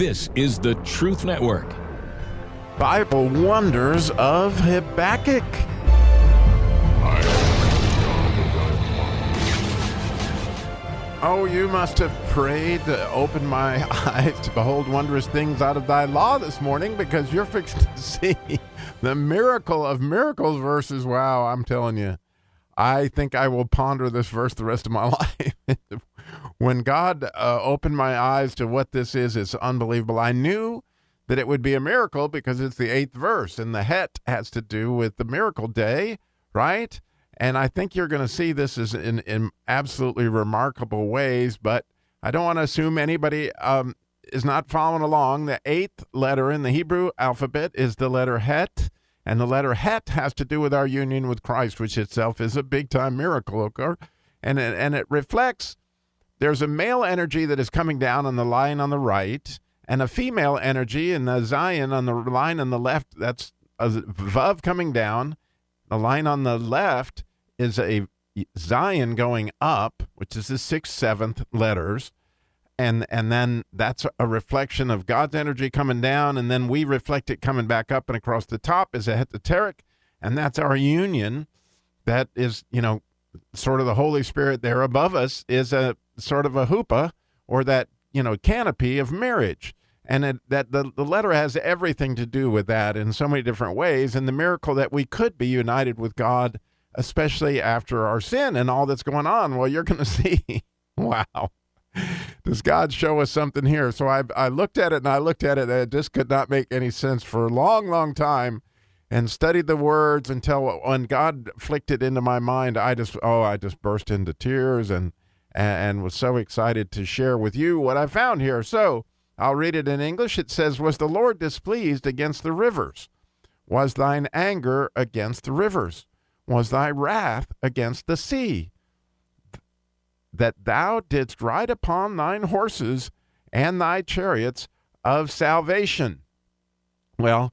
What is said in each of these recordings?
This is the Truth Network. Bible Wonders of Habakkuk. Oh, you must have prayed to open my eyes to behold wondrous things out of thy law this morning, because you're fixed to see the miracle of miracles verses. Wow, I'm telling you, I think I will ponder this verse the rest of my life. When God opened my eyes to what this is, it's unbelievable. I knew that it would be a miracle because it's the 8th verse, and the het has to do with the miracle day, right? And I think you're going to see this is in absolutely remarkable ways, but I don't want to assume anybody is not following along. The 8th letter in the Hebrew alphabet is the letter het, and the letter het has to do with our union with Christ, which itself is a big-time miracle, okay? And it reflects there's a male energy that is coming down on the line on the right, and a female energy in the Zion on the line on the left. That's a Vav coming down. The line on the left is a Zion going up, which is the 6th, 7th letters. And then that's a reflection of God's energy coming down, and then we reflect it coming back up, and across the top is a heteroteric, and that's our union. That is, sort of the Holy Spirit there above us is a sort of a huppah, or that, canopy of marriage. And that the letter has everything to do with that in so many different ways, and the miracle that we could be united with God, especially after our sin and all that's going on. Well, you're going to see, wow, does God show us something here? So I looked at it, and it just could not make any sense for a long, long time, and studied the words until when God flicked it into my mind, I just burst into tears and was so excited to share with you what I found here. So I'll read it in English. It says, "Was the Lord displeased against the rivers? Was thine anger against the rivers? Was thy wrath against the sea? That thou didst ride upon thine horses and thy chariots of salvation." Well,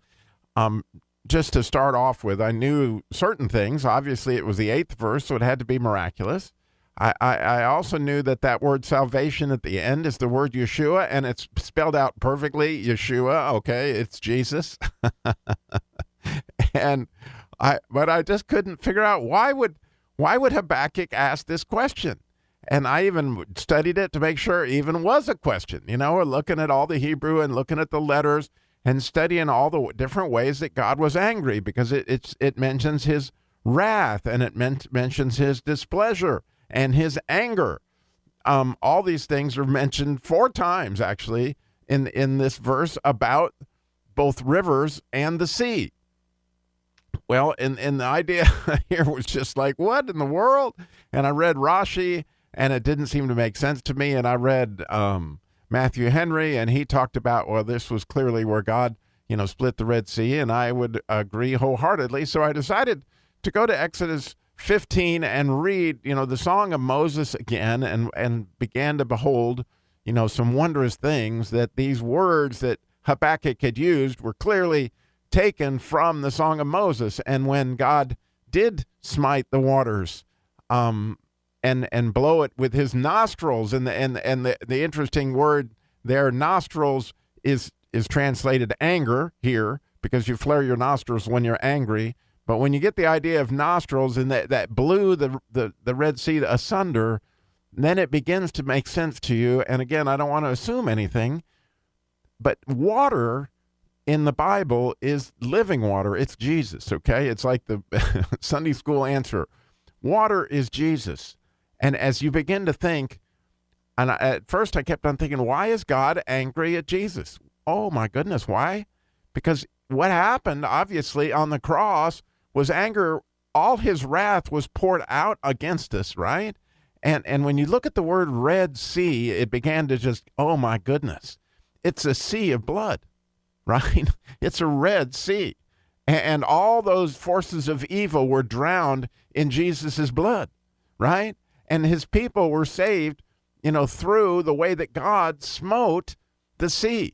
just to start off with, I knew certain things. Obviously, it was the 8th verse, so it had to be miraculous. I also knew that word salvation at the end is the word Yeshua, and it's spelled out perfectly, Yeshua, okay, it's Jesus. But I just couldn't figure out why would Habakkuk ask this question? And I even studied it to make sure it even was a question, looking at all the Hebrew and looking at the letters and studying all the different ways that God was angry, because it mentions his wrath, and it mentions his displeasure and his anger. All these things are mentioned 4 times, actually, in this verse about both rivers and the sea. Well, and the idea here was just like, what in the world? And I read Rashi, and it didn't seem to make sense to me. And I read Matthew Henry, and he talked about, well, this was clearly where God, split the Red Sea, and I would agree wholeheartedly. So I decided to go to Exodus 15 and read, the Song of Moses again, and began to behold, some wondrous things, that these words that Habakkuk had used were clearly taken from the Song of Moses. And when God did smite the waters, and blow it with his nostrils, and the interesting word there, nostrils, is translated anger here, because you flare your nostrils when you're angry. But when you get the idea of nostrils, and that blew the Red Sea asunder, then it begins to make sense to you. And again, I don't want to assume anything, but water in the Bible is living water. It's Jesus, okay? It's like the Sunday school answer. Water is Jesus. And as you begin to think, and at first I kept on thinking, why is God angry at Jesus? Oh my goodness, why? Because what happened, obviously, on the cross was anger. All his wrath was poured out against us, right? And when you look at the word Red Sea, it began to just, oh my goodness, it's a sea of blood, right? It's a Red Sea. And all those forces of evil were drowned in Jesus's blood, right? And his people were saved, through the way that God smote the sea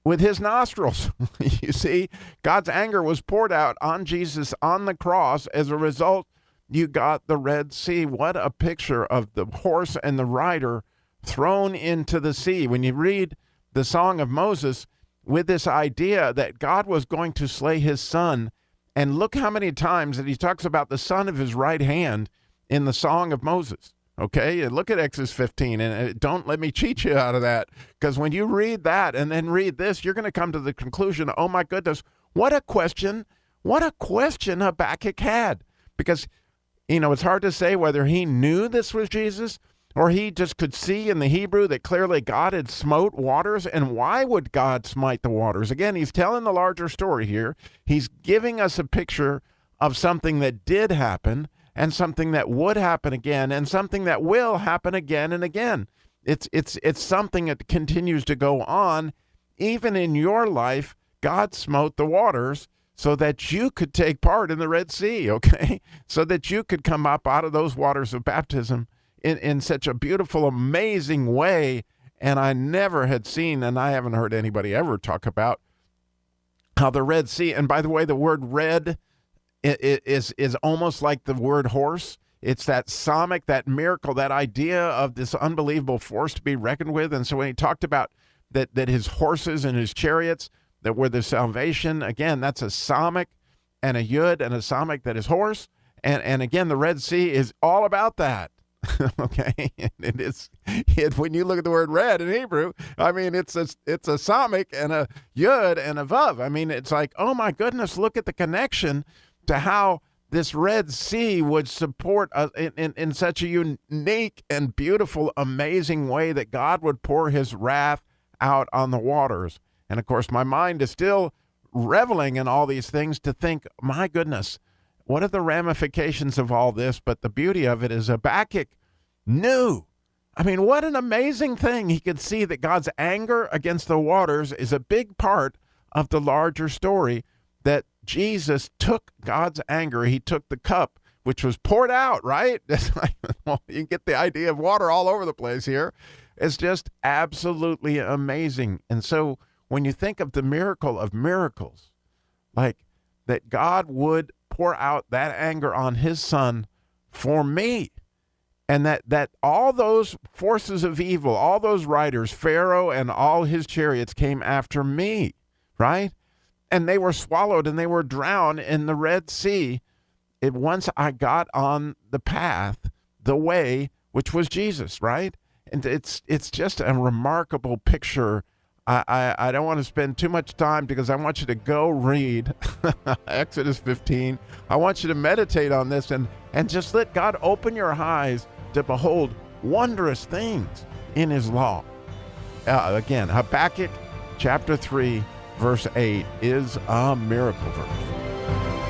with his nostrils. You see, God's anger was poured out on Jesus on the cross. As a result, you got the Red Sea. What a picture of the horse and the rider thrown into the sea. When you read the Song of Moses with this idea that God was going to slay his son. And look how many times that he talks about the son of his right hand in the Song of Moses. Okay, and look at Exodus 15, and don't let me cheat you out of that, because when you read that and then read this, you're going to come to the conclusion, oh my goodness, what a question Habakkuk had. Because, it's hard to say whether he knew this was Jesus or he just could see in the Hebrew that clearly God had smote waters. And why would God smite the waters? Again, he's telling the larger story here. He's giving us a picture of something that did happen, and something that would happen again, and something that will happen again and again. It's something that continues to go on. Even in your life, God smote the waters so that you could take part in the Red Sea, okay? So that you could come up out of those waters of baptism in such a beautiful, amazing way. And I never had seen, and I haven't heard anybody ever talk about how the Red Sea, and by the way, the word red is almost like the word horse. It's that psalmic, that miracle, that idea of this unbelievable force to be reckoned with. And so when he talked about that his horses and his chariots that were the salvation, again, that's a psalmic and a yud and a psalmic that is horse. And again, the Red Sea is all about that. Okay, when you look at the word red in Hebrew, I mean, it's a psalmic and a yud and a vav. I mean, it's like, oh my goodness, look at the connection to how this Red Sea would support us in such a unique and beautiful, amazing way that God would pour his wrath out on the waters. And of course, my mind is still reveling in all these things to think, my goodness, what are the ramifications of all this? But the beauty of it is Habakkuk knew. I mean, what an amazing thing. He could see that God's anger against the waters is a big part of the larger story, that Jesus took God's anger. He took the cup, which was poured out, right? Well, you get the idea of water all over the place here. It's just absolutely amazing. And so when you think of the miracle of miracles, like that God would pour out that anger on his son for me, and that all those forces of evil, all those riders, Pharaoh and all his chariots came after me, right? And they were swallowed and they were drowned in the Red Sea. Once I got on the path, the way, which was Jesus, right? And it's just a remarkable picture. I don't want to spend too much time because I want you to go read Exodus 15. I want you to meditate on this and just let God open your eyes to behold wondrous things in his law. Again, Habakkuk chapter 3, verse 8 is a miracle verse.